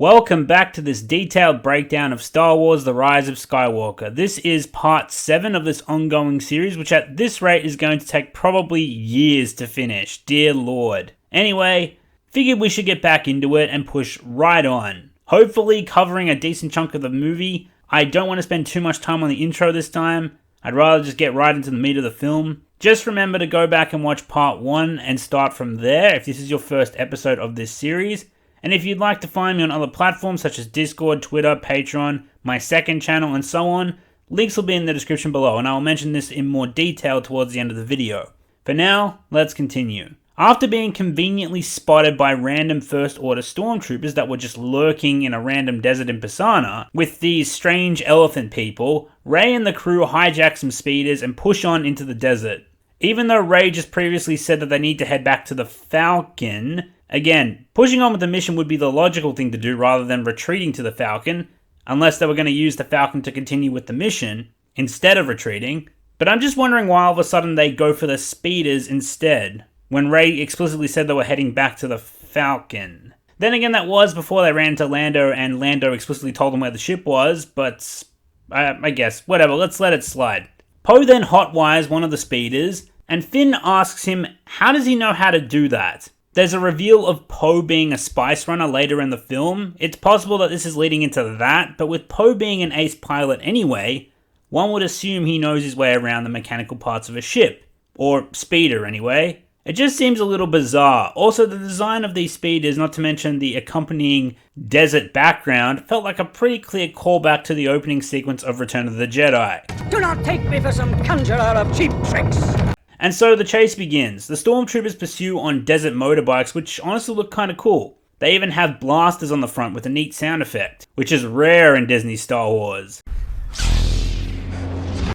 Welcome back to this detailed breakdown of Star Wars The Rise of Skywalker. This is part 7 of this ongoing series, which at this rate is going to take probably years to finish. Dear Lord. Anyway, figured we should get back into it and push right on. Hopefully covering a decent chunk of the movie. I don't want to spend too much time on the intro this time. I'd rather just get right into the meat of the film. Just remember to go back and watch part 1 and start from there if this is your first episode of this series. And if you'd like to find me on other platforms such as Discord, Twitter, Patreon, my second channel, and so on, links will be in the description below, and I will mention this in more detail towards the end of the video. For now, let's continue. After being conveniently spotted by random First Order stormtroopers that were just lurking in a random desert in Pasana, with these strange elephant people, Rey and the crew hijack some speeders and push on into the desert. Even though Rey just previously said that they need to head back to the Falcon, again, pushing on with the mission would be the logical thing to do rather than retreating to the Falcon, unless they were going to use the Falcon to continue with the mission instead of retreating. But I'm just wondering why all of a sudden they go for the speeders instead, when Rey explicitly said they were heading back to the Falcon. Then again, that was before they ran into Lando, and Lando explicitly told them where the ship was, but I guess, whatever, let's let it slide. Poe then hotwires one of the speeders, and Finn asks him, how does he know how to do that? There's a reveal of Poe being a spice runner later in the film. It's possible that this is leading into that, but with Poe being an ace pilot anyway, one would assume he knows his way around the mechanical parts of a ship. Or speeder anyway. It just seems a little bizarre. Also, the design of these speeders, not to mention the accompanying desert background, felt like a pretty clear callback to the opening sequence of Return of the Jedi. Do not take me for some conjurer of cheap tricks! And so the chase begins. The stormtroopers pursue on desert motorbikes, which honestly look kinda cool. They even have blasters on the front with a neat sound effect, which is rare in Disney Star Wars.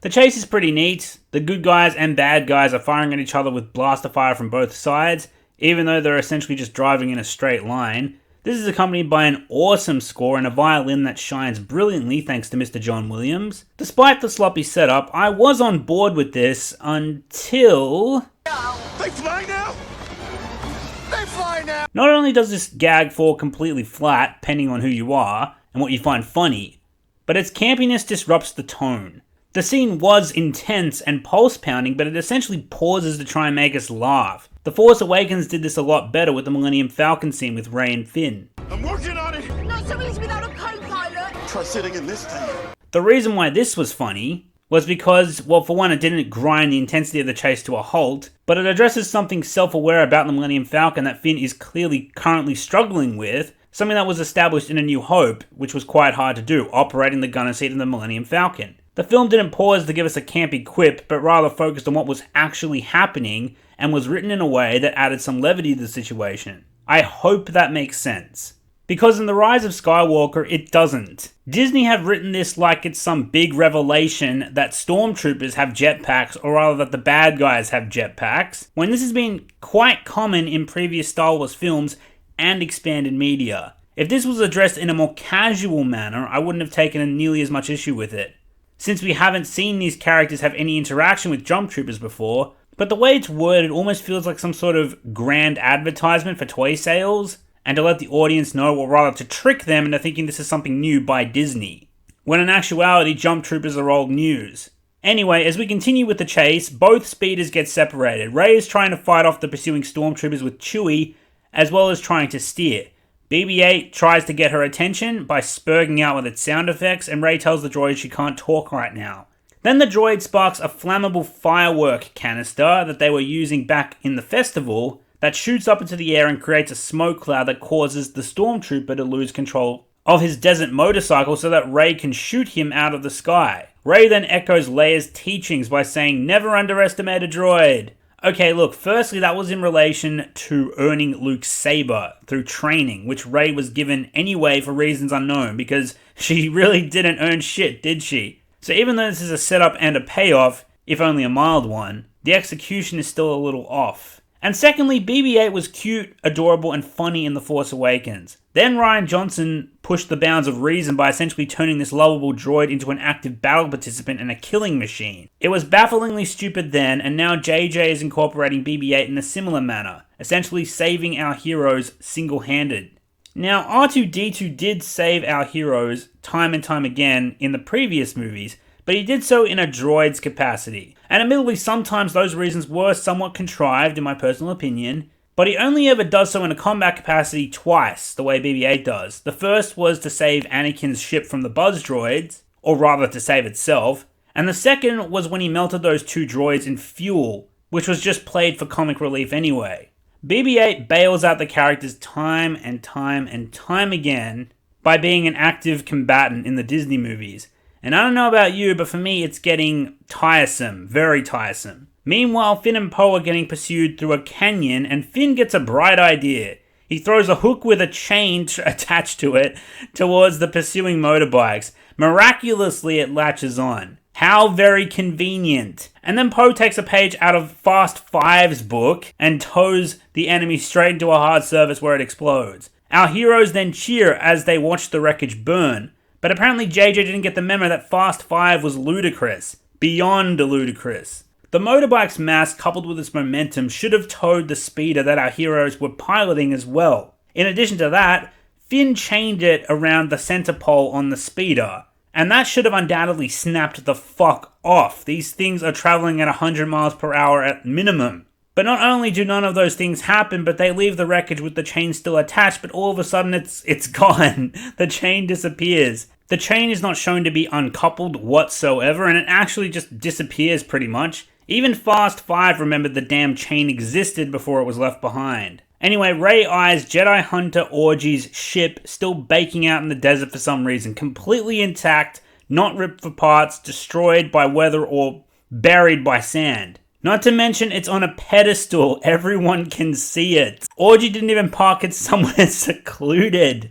The chase is pretty neat. The good guys and bad guys are firing at each other with blaster fire from both sides, even though they're essentially just driving in a straight line. This is accompanied by an awesome score and a violin that shines brilliantly thanks to Mr. John Williams. Despite the sloppy setup, I was on board with this until... They fly now? They fly now! Not only does this gag fall completely flat, depending on who you are and what you find funny, but its campiness disrupts the tone. The scene was intense and pulse-pounding, but it essentially pauses to try and make us laugh. The Force Awakens did this a lot better with the Millennium Falcon scene with Rey and Finn. I'm working on it! Not so easy without a co-pilot! Try sitting in this thing. The reason why this was funny was because, well, for one, it didn't grind the intensity of the chase to a halt, but it addresses something self-aware about the Millennium Falcon that Finn is clearly currently struggling with, something that was established in A New Hope, which was quite hard to do, operating the gunner seat in the Millennium Falcon. The film didn't pause to give us a campy quip, but rather focused on what was actually happening and was written in a way that added some levity to the situation. I hope that makes sense. Because in The Rise of Skywalker, it doesn't. Disney have written this like it's some big revelation that stormtroopers have jetpacks, or rather that the bad guys have jetpacks, when this has been quite common in previous Star Wars films and expanded media. If this was addressed in a more casual manner, I wouldn't have taken nearly as much issue with it, since we haven't seen these characters have any interaction with jump troopers before, but the way it's worded almost feels like some sort of grand advertisement for toy sales, and to let the audience know, or rather to trick them into thinking this is something new by Disney, when in actuality jump troopers are old news. Anyway, as we continue with the chase, both speeders get separated. Rey is trying to fight off the pursuing stormtroopers with Chewie, as well as trying to steer. BB-8 tries to get her attention by spurging out with its sound effects, and Rey tells the droid she can't talk right now. Then the droid sparks a flammable firework canister that they were using back in the festival that shoots up into the air and creates a smoke cloud that causes the stormtrooper to lose control of his desert motorcycle so that Rey can shoot him out of the sky. Rey then echoes Leia's teachings by saying, "Never underestimate a droid." Okay, look, firstly, that was in relation to earning Luke's saber through training, which Rey was given anyway for reasons unknown, because she really didn't earn shit, did she? So even though this is a setup and a payoff, if only a mild one, the execution is still a little off. And secondly, BB-8 was cute, adorable, and funny in The Force Awakens. Then Rian Johnson pushed the bounds of reason by essentially turning this lovable droid into an active battle participant and a killing machine. It was bafflingly stupid then, and now JJ is incorporating BB-8 in a similar manner, essentially saving our heroes single-handed. Now, R2-D2 did save our heroes time and time again in the previous movies, but he did so in a droid's capacity. And admittedly, sometimes those reasons were somewhat contrived, in my personal opinion, but he only ever does so in a combat capacity twice, the way BB-8 does. The first was to save Anakin's ship from the Buzz droids, or rather to save itself, and the second was when he melted those two droids in fuel, which was just played for comic relief anyway. BB-8 bails out the characters time and time and time again by being an active combatant in the Disney movies. And I don't know about you, but for me it's getting tiresome, very tiresome. Meanwhile, Finn and Poe are getting pursued through a canyon, and Finn gets a bright idea. He throws a hook with a chain attached to it towards the pursuing motorbikes. Miraculously, it latches on. How very convenient. And then Poe takes a page out of Fast Five's book and tows the enemy straight into a hard surface where it explodes. Our heroes then cheer as they watch the wreckage burn. But apparently JJ didn't get the memo that Fast Five was ludicrous. Beyond ludicrous. The motorbike's mass, coupled with its momentum, should have towed the speeder that our heroes were piloting as well. In addition to that, Finn chained it around the center pole on the speeder. And that should have undoubtedly snapped the fuck off. These things are traveling at 100 miles per hour at minimum. But not only do none of those things happen, but they leave the wreckage with the chain still attached, but all of a sudden it's gone. The chain disappears. The chain is not shown to be uncoupled whatsoever, and it actually just disappears pretty much. Even Fast Five remembered the damn chain existed before it was left behind. Anyway, Rey eyes Jedi Hunter Orgy's ship still baking out in the desert for some reason, completely intact, not ripped for parts, destroyed by weather, or buried by sand. Not to mention, it's on a pedestal. Everyone can see it. Orgy didn't even park it somewhere secluded.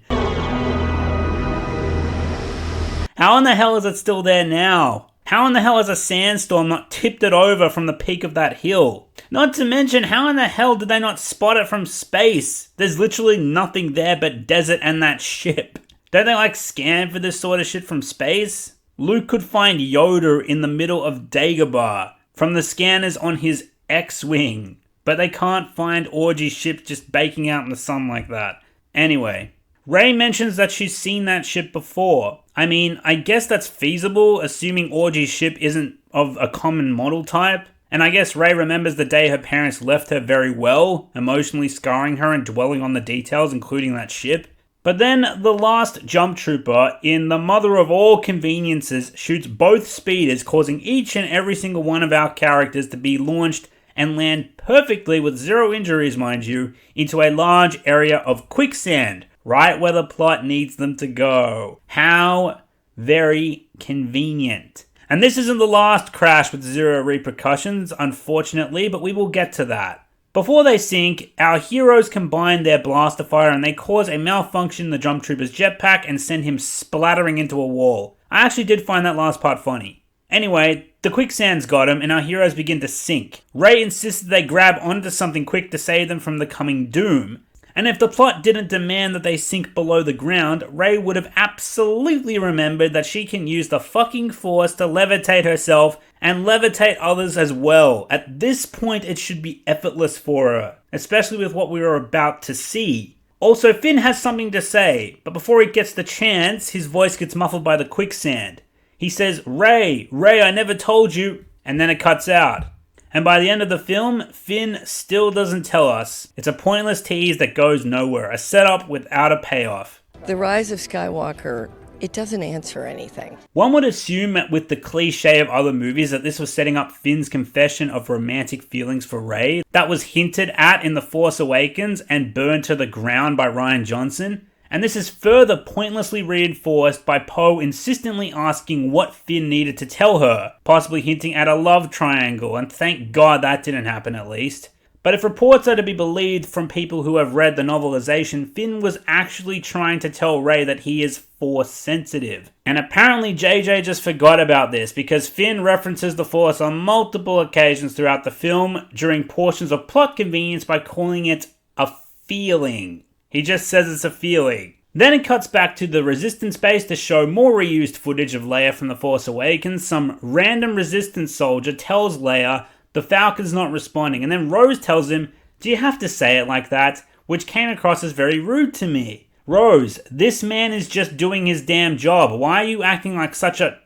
How in the hell is it still there now? How in the hell has a sandstorm not tipped it over from the peak of that hill? Not to mention, how in the hell did they not spot it from space? There's literally nothing there but desert and that ship. Don't they scan for this sort of shit from space? Luke could find Yoda in the middle of Dagobah from the scanners on his X-Wing, but they can't find Orgy's ship just baking out in the sun like that. Anyway, Rey mentions that she's seen that ship before. I mean, I guess that's feasible, assuming Orgy's ship isn't of a common model type. And I guess Rey remembers the day her parents left her very well, emotionally scarring her and dwelling on the details, including that ship. But then the last jump trooper, in the mother of all conveniences, shoots both speeders, causing each and every single one of our characters to be launched and land perfectly, with zero injuries mind you, into a large area of quicksand, right where the plot needs them to go. How very convenient. And this isn't the last crash with zero repercussions, unfortunately, but we will get to that. Before they sink, our heroes combine their blaster fire and they cause a malfunction in the jump trooper's jetpack and send him splattering into a wall. I actually did find that last part funny. Anyway, the quicksand's got him and our heroes begin to sink. Rey insists that they grab onto something quick to save them from the coming doom. And if the plot didn't demand that they sink below the ground, Rey would have absolutely remembered that she can use the fucking Force to levitate herself and levitate others as well. At this point, it should be effortless for her, especially with what we are about to see. Also, Finn has something to say, but before he gets the chance, his voice gets muffled by the quicksand. He says, Rey, I never told you, and then it cuts out. And by the end of the film, Finn still doesn't tell us. It's a pointless tease that goes nowhere, a setup without a payoff. The Rise of Skywalker, it doesn't answer anything. One would assume that with the cliche of other movies that this was setting up Finn's confession of romantic feelings for Rey that was hinted at in The Force Awakens and burned to the ground by Rian Johnson. And this is further pointlessly reinforced by Poe insistently asking what Finn needed to tell her, possibly hinting at a love triangle, and thank God that didn't happen at least. But if reports are to be believed from people who have read the novelization, Finn was actually trying to tell Rey that he is Force sensitive. And apparently JJ just forgot about this, because Finn references the Force on multiple occasions throughout the film during portions of plot convenience by calling it a feeling. He just says it's a feeling. Then it cuts back to the Resistance base to show more reused footage of Leia from The Force Awakens. Some random Resistance soldier tells Leia the Falcon's not responding, and then Rose tells him, "Do you have to say it like that?" which came across as very rude to me. Rose, this man is just doing his damn job. Why are you acting like such a...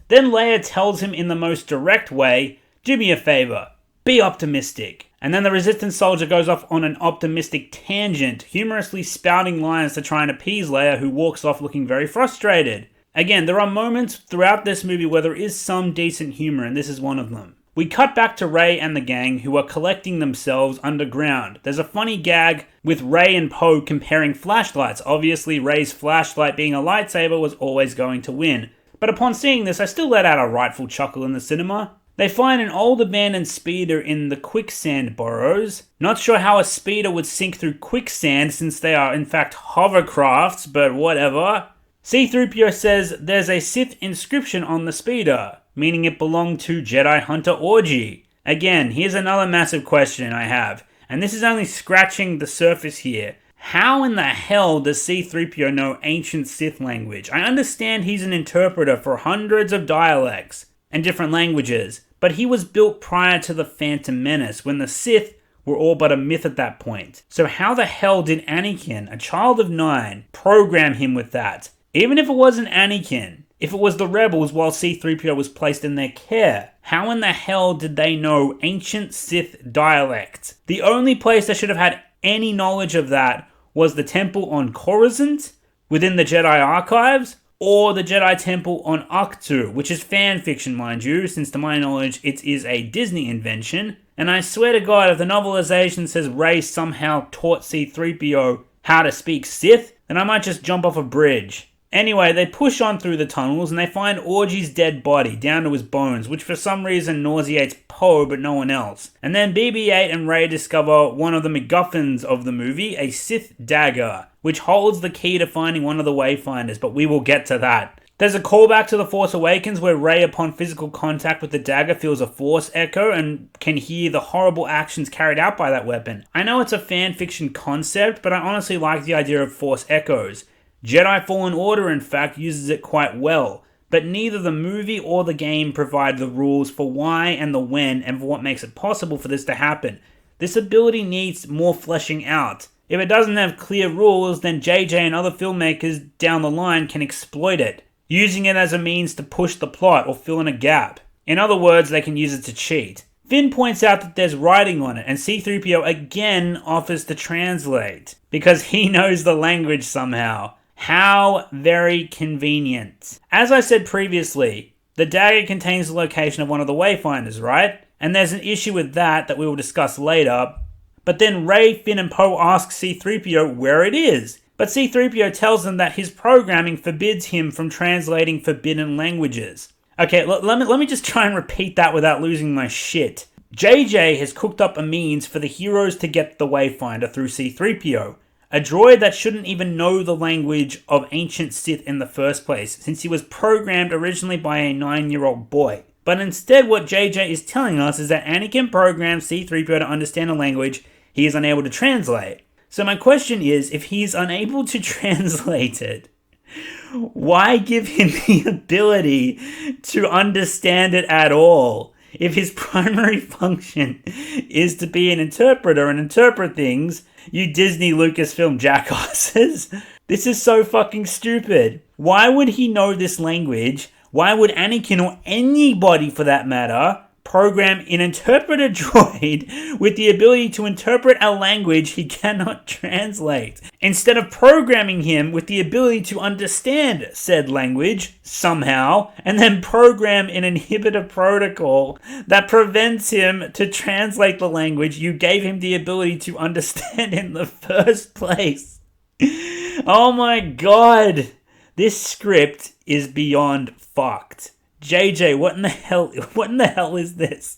Then Leia tells him in the most direct way, do me a favor, be optimistic. And then the Resistance soldier goes off on an optimistic tangent, humorously spouting lines to try and appease Leia, who walks off looking very frustrated. Again, there are moments throughout this movie where there is some decent humor, and this is one of them. We cut back to Rey and the gang, who are collecting themselves underground. There's a funny gag with Rey and Poe comparing flashlights. Obviously, Rey's flashlight being a lightsaber was always going to win. But upon seeing this, I still let out a rightful chuckle in the cinema. They find an old abandoned speeder in the Quicksand burrows. Not sure how a speeder would sink through quicksand since they are in fact hovercrafts, but whatever. C-3PO says there's a Sith inscription on the speeder, meaning it belonged to Jedi Hunter Orgy. Again, here's another massive question I have, and this is only scratching the surface here. How in the hell does C-3PO know ancient Sith language? I understand he's an interpreter for hundreds of dialects and different languages, but he was built prior to the Phantom Menace, when the Sith were all but a myth at that point. So how the hell did Anakin, a child of 9, program him with that? Even if it wasn't Anakin, if it was the rebels while C-3PO was placed in their care, how in the hell did they know ancient Sith dialect? The only place they should have had any knowledge of that was the temple on Coruscant within the Jedi archives, or the Jedi temple on Ahch-To, which is fan fiction, mind you, since to my knowledge it is a Disney invention. And I swear to God, if the novelization says Rey somehow taught C-3PO how to speak Sith, then I might just jump off a bridge. Anyway, they push on through the tunnels and they find Orgy's dead body down to his bones, which for some reason nauseates Poe but no one else. And then BB-8 and Rey discover one of the MacGuffins of the movie, a Sith dagger, which holds the key to finding one of the Wayfinders, but we will get to that. There's a callback to The Force Awakens where Rey, upon physical contact with the dagger, feels a Force echo and can hear the horrible actions carried out by that weapon. I know it's a fan fiction concept, but I honestly like the idea of Force echoes. Jedi Fallen Order, in fact, uses it quite well, but neither the movie or the game provide the rules for why and the when and for what makes it possible for this to happen. This ability needs more fleshing out. If it doesn't have clear rules, then JJ and other filmmakers down the line can exploit it, using it as a means to push the plot or fill in a gap. In other words, they can use it to cheat. Finn points out that there's writing on it, and C-3PO again offers to translate, because he knows the language somehow. How very convenient. As I said previously, the dagger contains the location of one of the Wayfinders, right? And there's an issue with that we will discuss later. But then Rey, Finn and Poe ask C-3PO where it is. But C-3PO tells them that his programming forbids him from translating forbidden languages. Okay, let me just try and repeat that without losing my shit. JJ has cooked up a means for the heroes to get the Wayfinder through C-3PO. A droid that shouldn't even know the language of ancient Sith in the first place, since he was programmed originally by a 9-year-old boy. But instead what JJ is telling us is that Anakin programmed C-3PO to understand a language he is unable to translate. So my question is, if he's unable to translate it, why give him the ability to understand it at all? If his primary function is to be an interpreter and interpret things, you Disney Lucasfilm jackasses. This is so fucking stupid. Why would he know this language? Why would Anakin, or anybody for that matter, program an interpreter droid with the ability to interpret a language he cannot translate, instead of programming him with the ability to understand said language somehow, and then program an inhibitor protocol that prevents him to translate the language you gave him the ability to understand in the first place? Oh my god, this script is beyond fucked. JJ, what in the hell is this?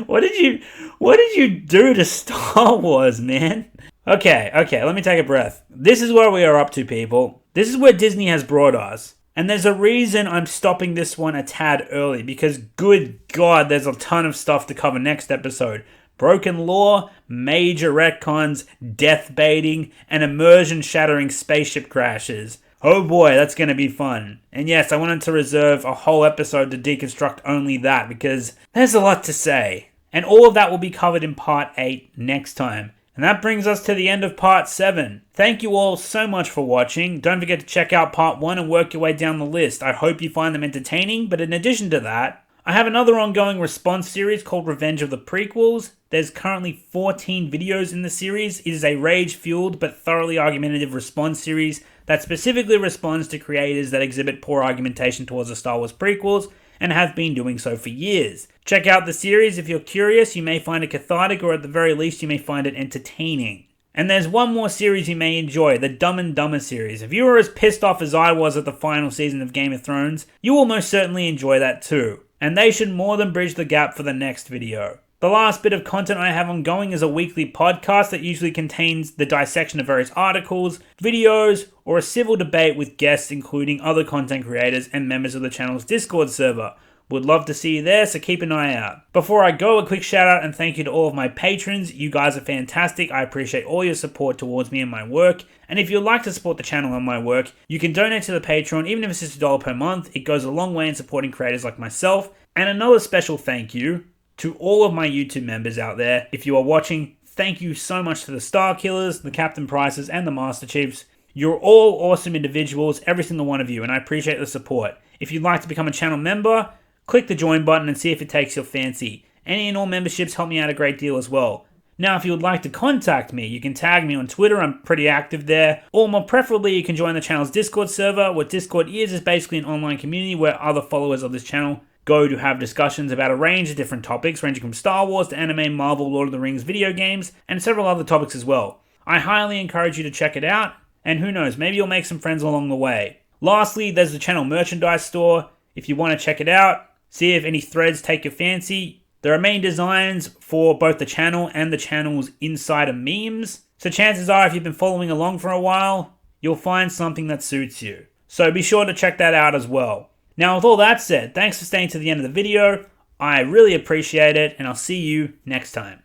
What did you do to Star Wars, man? Okay, let me take a breath. This is where we are up to, people. This is where Disney has brought us. And there's a reason I'm stopping this one a tad early, because good God, there's a ton of stuff to cover next episode. Broken lore, major retcons, death baiting, and immersion-shattering spaceship crashes. Oh boy, that's going to be fun. And yes, I wanted to reserve a whole episode to deconstruct only that, because there's a lot to say. And all of that will be covered in part 8 next time. And that brings us to the end of part 7. Thank you all so much for watching. Don't forget to check out part 1 and work your way down the list. I hope you find them entertaining, but in addition to that, I have another ongoing response series called Revenge of the Prequels. There's currently 14 videos in the series. It is a rage-fueled but thoroughly argumentative response series that specifically responds to creators that exhibit poor argumentation towards the Star Wars prequels and have been doing so for years. Check out the series if you're curious. You may find it cathartic, or at the very least you may find it entertaining. And there's one more series you may enjoy, the Dumb and Dumber series. If you were as pissed off as I was at the final season of Game of Thrones, you will most certainly enjoy that too. And they should more than bridge the gap for the next video. The last bit of content I have ongoing is a weekly podcast that usually contains the dissection of various articles, videos, or a civil debate with guests including other content creators and members of the channel's Discord server. Would love to see you there, so keep an eye out. Before I go, a quick shout out and thank you to all of my patrons. You guys are fantastic. I appreciate all your support towards me and my work. And if you'd like to support the channel and my work, you can donate to the Patreon, even if it's just $1 per month. It goes a long way in supporting creators like myself. And another special thank you to all of my YouTube members out there. If you are watching, thank you so much to the Star Killers, the Captain Prices, and the Master Chiefs. You're all awesome individuals, every single one of you, and I appreciate the support. If you'd like to become a channel member, click the join button and see if it takes your fancy. Any and all memberships help me out a great deal as well. Now, if you would like to contact me, you can tag me on Twitter. I'm pretty active there. Or more preferably, you can join the channel's Discord server. What Discord is basically an online community where other followers of this channel go to have discussions about a range of different topics, ranging from Star Wars to anime, Marvel, Lord of the Rings, video games, and several other topics as well. I highly encourage you to check it out, and who knows, maybe you'll make some friends along the way. Lastly, there's the channel merchandise store. If you want to check it out, see if any threads take your fancy. There are main designs for both the channel and the channel's insider memes, so chances are if you've been following along for a while, you'll find something that suits you. So be sure to check that out as well. Now, with all that said, thanks for staying to the end of the video. I really appreciate it, and I'll see you next time.